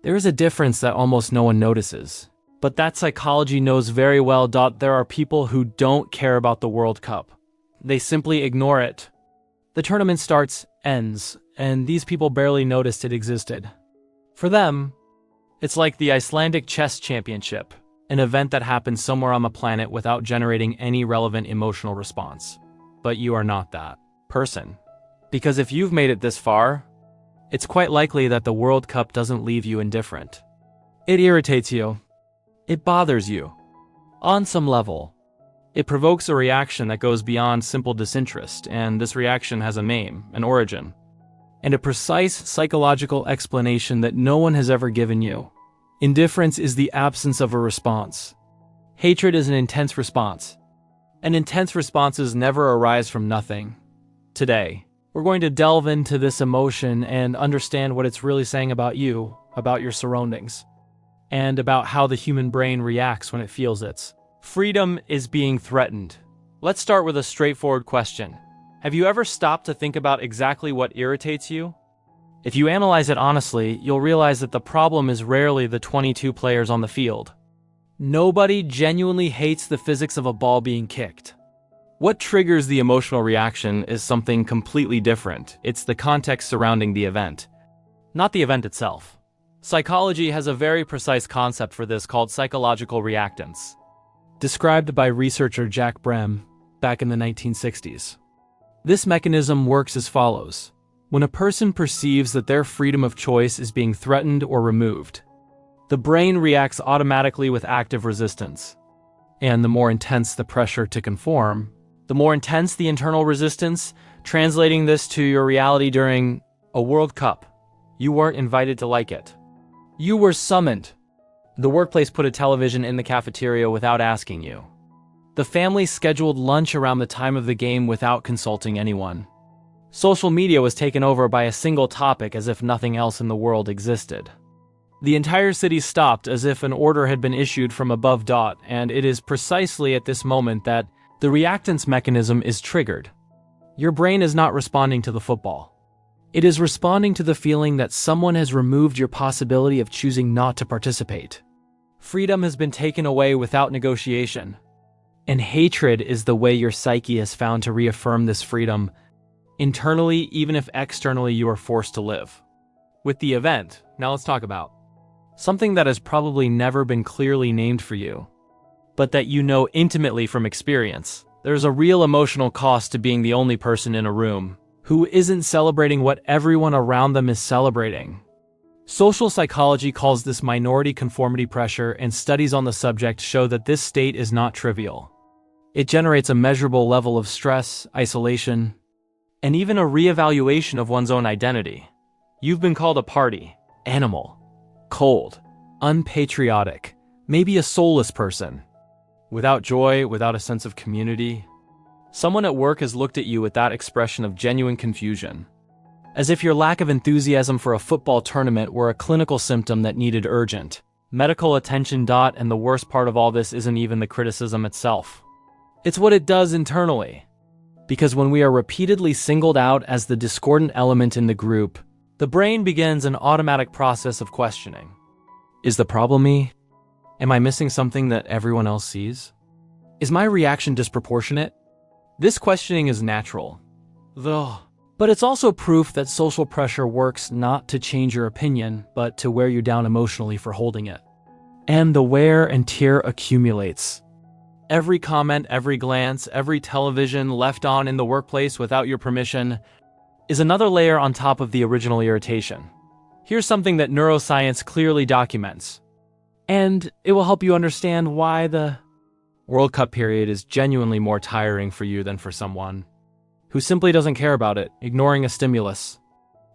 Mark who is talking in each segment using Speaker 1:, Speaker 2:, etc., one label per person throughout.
Speaker 1: There is a difference that almost no one notices. But that psychology knows very well. There are people who don't care about the World Cup. They simply ignore it. The tournament starts, ends, and these people barely noticed it existed. For them, it's like the Icelandic chess championship, an event that happens somewhere on the planet without generating any relevant emotional response. But you are not that person. Because if you've made it this far, it's quite likely that the World Cup doesn't leave you indifferent. It irritates you. It bothers you. On some level, it provokes a reaction that goes beyond simple disinterest, and this reaction has a name, an origin, and a precise psychological explanation that no one has ever given you. Indifference is the absence of a response. Hatred is an intense response. And intense responses never arise from nothing. Today, we're going to delve into this emotion and understand what it's really saying about you, about your surroundings, and about how the human brain reacts when it feels its freedom is being threatened. Let's start with a straightforward question. Have you ever stopped to think about exactly what irritates you? If you analyze it honestly, you'll realize that the problem is rarely the 22 players on the field. Nobody genuinely hates the physics of a ball being kicked. What triggers the emotional reaction is something completely different. It's the context surrounding the event, not the event itself. Psychology has a very precise concept for this called psychological reactance, described by researcher Jack Brem back in the 1960s. This mechanism works as follows. When a person perceives that their freedom of choice is being threatened or removed, the brain reacts automatically with active resistance. And the more intense the pressure to conform, the more intense the internal resistance. Translating this to your reality during a World Cup, you weren't invited to like it. You were summoned. The workplace put a television in the cafeteria without asking you. The family scheduled lunch around the time of the game without consulting anyone. Social media was taken over by a single topic as if nothing else in the world existed. The entire city stopped as if an order had been issued from above. And it is precisely at this moment that the reactance mechanism is triggered. Your brain is not responding to the football. It is responding to the feeling that someone has removed your possibility of choosing not to participate. Freedom has been taken away without negotiation. And hatred is the way your psyche has found to reaffirm this freedom, internally, even if externally you are forced to live. With the event, now let's talk about something that has probably never been clearly named for you, but that you know intimately from experience. There's a real emotional cost to being the only person in a room who isn't celebrating what everyone around them is celebrating. Social psychology calls this minority conformity pressure, and studies on the subject show that this state is not trivial. It generates a measurable level of stress, isolation, and even a reevaluation of one's own identity. You've been called a party animal, cold, unpatriotic, maybe a soulless person. Without joy, without a sense of community. Someone at work has looked at you with that expression of genuine confusion, as if your lack of enthusiasm for a football tournament were a clinical symptom that needed urgent medical attention. And the worst part of all this isn't even the criticism itself. It's what it does internally. Because when we are repeatedly singled out as the discordant element in the group, the brain begins an automatic process of questioning. Is the problem me? Am I missing something that everyone else sees? Is my reaction disproportionate? This questioning is natural, though, but it's also proof that social pressure works not to change your opinion, but to wear you down emotionally for holding it. And the wear and tear accumulates. Every comment, every glance, every television left on in the workplace without your permission is another layer on top of the original irritation. Here's something that neuroscience clearly documents, and it will help you understand why the World Cup period is genuinely more tiring for you than for someone who simply doesn't care about it. Ignoring a stimulus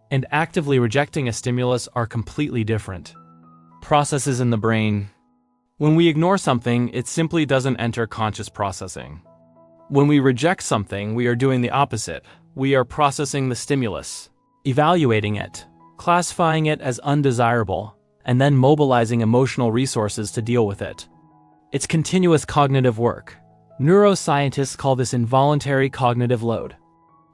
Speaker 1: and actively rejecting a stimulus are completely different processes in the brain. When we ignore something, it simply doesn't enter conscious processing. When we reject something, we are doing the opposite. We are processing the stimulus, evaluating it, classifying it as undesirable, and then mobilizing emotional resources to deal with it. It's continuous cognitive work. Neuroscientists call this involuntary cognitive load.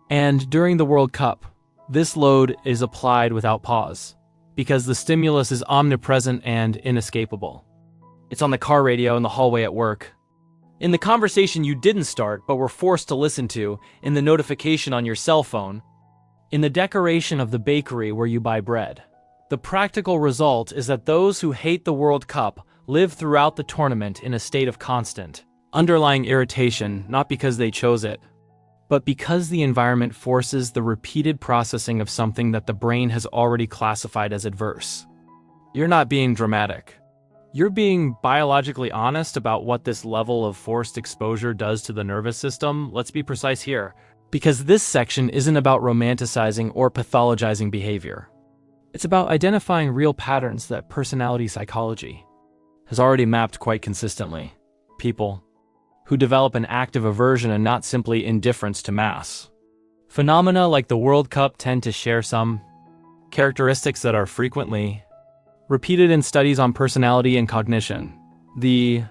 Speaker 1: And during the World Cup, this load is applied without pause. because the stimulus is omnipresent and inescapable. It's on the car radio in the hallway at work, in the conversation you didn't start but were forced to listen to, in the notification on your cell phone, in the decoration of the bakery where you buy bread. The practical result is that those who hate the World Cup live throughout the tournament in a state of constant, underlying irritation, not because they chose it, but because the environment forces the repeated processing of something that the brain has already classified as adverse. You're not being dramatic. You're being biologically honest about what this level of forced exposure does to the nervous system. Let's be precise here, because this section isn't about romanticizing or pathologizing behavior. It's about identifying real patterns that personality psychology has already mapped quite consistently. People who develop an active aversion and not simply indifference to mass. Phenomena like the World Cup tend to share some characteristics that are frequently repeated in studies on personality and cognition. The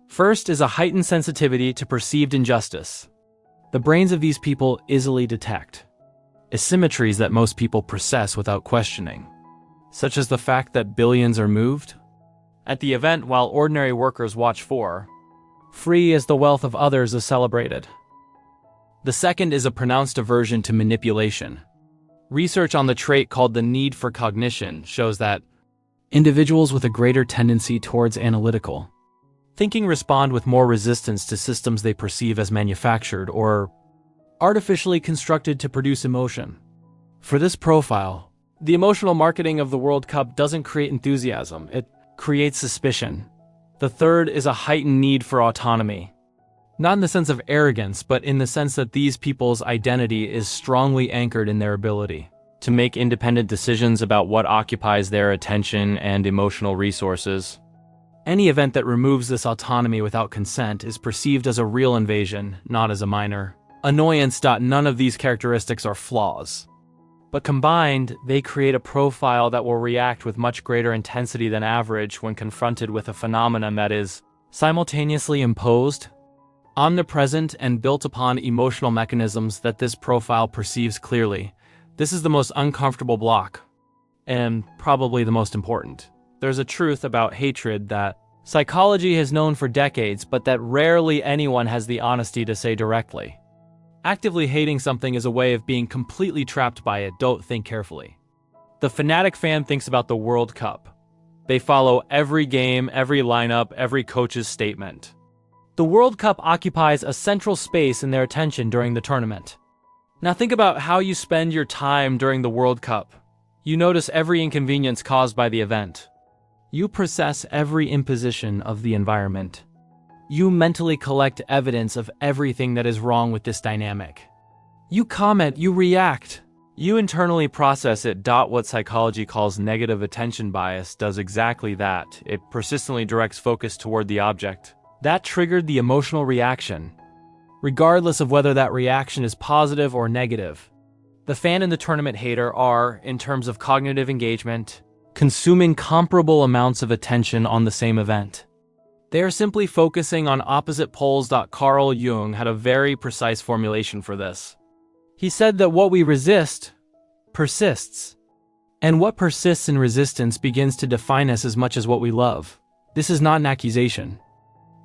Speaker 1: first is a heightened sensitivity to perceived injustice. The brains of these people easily detect asymmetries that most people process without questioning, such as the fact that billions are moved at the event while ordinary workers watch for free as the wealth of others is celebrated. The second is a pronounced aversion to manipulation. Research on the trait called the need for cognition shows that individuals with a greater tendency towards analytical thinking respond with more resistance to systems they perceive as manufactured or artificially constructed to produce emotion. For this profile, the emotional marketing of the World Cup doesn't create enthusiasm, it creates suspicion. The third is a heightened need for autonomy. Not in the sense of arrogance, but in the sense that these people's identity is strongly anchored in their ability to make independent decisions about what occupies their attention and emotional resources. Any event that removes this autonomy without consent is perceived as a real invasion, not as a minor annoyance. None of these characteristics are flaws, but combined, they create a profile that will react with much greater intensity than average when confronted with a phenomenon that is simultaneously imposed, omnipresent, and built upon emotional mechanisms that this profile perceives clearly. This is the most uncomfortable block, and probably the most important. There's a truth about hatred that psychology has known for decades, but that rarely anyone has the honesty to say directly. Actively hating something is a way of being completely trapped by it. Don't think carefully. The fanatic fan thinks about the World Cup. They follow every game, every lineup, every coach's statement. The World Cup occupies a central space in their attention during the tournament. Now think about how you spend your time during the World Cup. You notice every inconvenience caused by the event. You process every imposition of the environment. You mentally collect evidence of everything that is wrong with this dynamic. You comment, you react. You internally process it. What psychology calls negative attention bias does exactly that. It persistently directs focus toward the object. That triggered the emotional reaction, regardless of whether that reaction is positive or negative. The fan and the tournament hater are, in terms of cognitive engagement, consuming comparable amounts of attention on the same event. They are simply focusing on opposite poles. Carl Jung had a very precise formulation for this. He said that what we resist persists, and what persists in resistance begins to define us as much as what we love. This is not an accusation.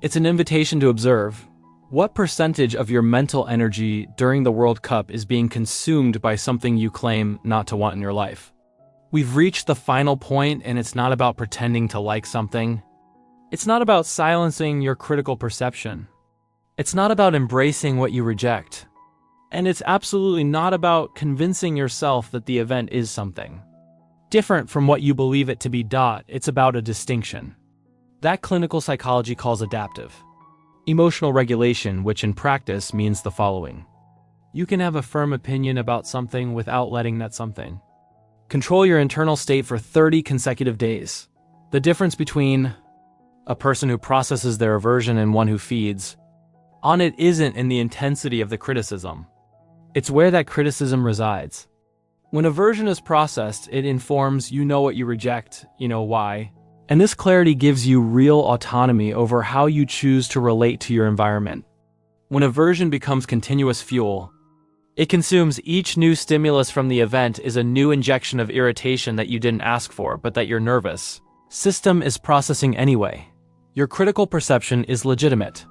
Speaker 1: It's an invitation to observe. What percentage of your mental energy during the World Cup is being consumed by something you claim not to want in your life? We've reached the final point, and it's not about pretending to like something. It's not about silencing your critical perception. It's not about embracing what you reject. And it's absolutely not about convincing yourself that the event is something different from what you believe it to be. It's about a distinction. That clinical psychology calls adaptive emotional regulation, which in practice means the following. You can have a firm opinion about something without letting that something control your internal state for 30 consecutive days. The difference between a person who processes their aversion and one who feeds on it isn't in the intensity of the criticism. It's where that criticism resides. When aversion is processed, it informs you know what you reject, you know why. And this clarity gives you real autonomy over how you choose to relate to your environment. When aversion becomes continuous fuel, It consumes each new stimulus from the event is a new injection of irritation that you didn't ask for, but that your nervous system is processing anyway. Your critical perception is legitimate.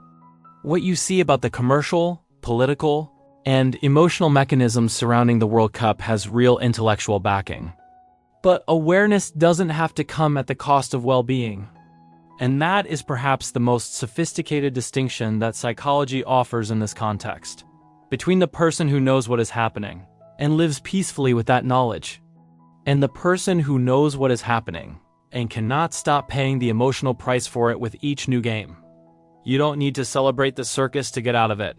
Speaker 1: What you see about the commercial, political, and emotional mechanisms surrounding the World Cup has real intellectual backing. But awareness doesn't have to come at the cost of well-being. And that is perhaps the most sophisticated distinction that psychology offers in this context, between the person who knows what is happening and lives peacefully with that knowledge, and the person who knows what is happening and cannot stop paying the emotional price for it with each new game. You don't need to celebrate the circus to get out of it.